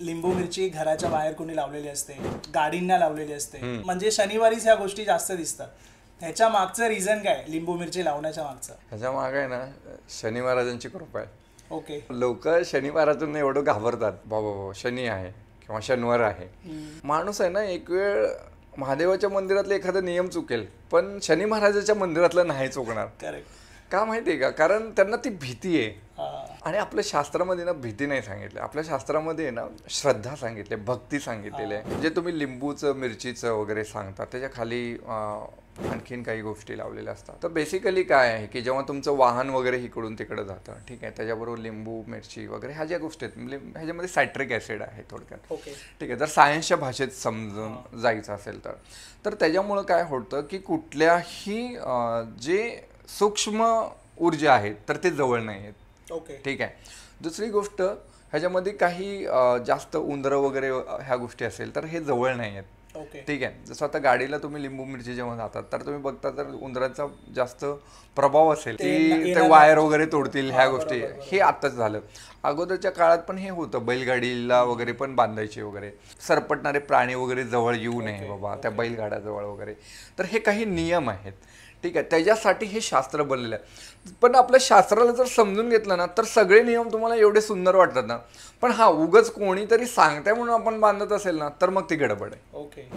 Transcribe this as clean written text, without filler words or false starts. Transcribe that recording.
लिंबू मिरची घराच्या बाहेर कोणी लावलेली असते, गाडींना लावलेली असते, म्हणजे शनिवारीच ह्या गोष्टी जास्त दिसतात. ह्याच्या मागचं रिझन काय लिंबू मिरची लावण्याच्या मागचं? ह्याच्या मागे आहे ना शनी महाराजांची कृपा आहे. ओके. लोक शनी महाराजांना एवढं घाबरतात, बाबा शनी आहे किंवा शनिवार आहे. माणूस आहे ना एक वेळ महादेवाच्या मंदिरातले एखादा नियम चुकेल, पण शनी महाराजाच्या मंदिरातलं नाही चुकणार. करेक्ट. का माहितीये का? कारण त्यांना ती भीती आहे. आणि आपल्या शास्त्रामध्ये ना भीती नाही सांगितली, आपल्या शास्त्रामध्ये ना श्रद्धा सांगितली, भक्ती सांगितलेली आहे. जे तुम्ही लिंबूचं मिरचीचं वगैरे सांगता त्याच्या खाली आणखीन काही गोष्टी लावलेल्या असतात. तर बेसिकली काय आहे की जेव्हा तुमचं वाहन वगैरे इकडून तिकडं जातं, ठीक आहे, त्याच्याबरोबर लिंबू मिरची वगैरे ह्या ज्या गोष्टी आहेत, म्हणजे ह्याच्यामध्ये सायट्रिक ॲसिड आहे थोडक्यात. ओके. ठीक आहे. जर सायन्सच्या भाषेत समजून जायचं असेल तर त्याच्यामुळं काय होतं की कुठल्याही जे सूक्ष्म ऊर्जा आहेत तर ते जवळ नाही आहेत. ओके. ठीक आहे. दुसरी गोष्ट, ह्याच्यामध्ये काही जास्त उंदरं वगैरे ह्या गोष्टी असेल तर हे जवळ नाही आहेत. ओके. ठीक आहे. जसं आता गाडीला तुम्ही लिंबू मिरची जेव्हा जातात तर तुम्ही बघता तर उंदराचा जास्त प्रभाव असेल की ते वायर वगैरे तोडतील, ह्या गोष्टी. हे आत्ताच झालं. अगोदरच्या काळात पण हे होतं, बैलगाडीला वगैरे पण बांधायचे वगैरे, सरपटणारे प्राणी वगैरे जवळ येऊ नये बाबा त्या बैलगाड्याजवळ वगैरे. तर हे काही नियम आहेत. ठीक आहे. त्याच्यासाठी हे शास्त्र बनलेलं आहे. पण आपल्या शास्त्राला जर समजून घेतलं ना तर सगळे नियम तुम्हाला एवढे सुंदर वाटतात ना, पण हा उगच कोणीतरी सांगताय म्हणून आपण बांधत असेल ना तर मग ती गडबड आहे. ओके.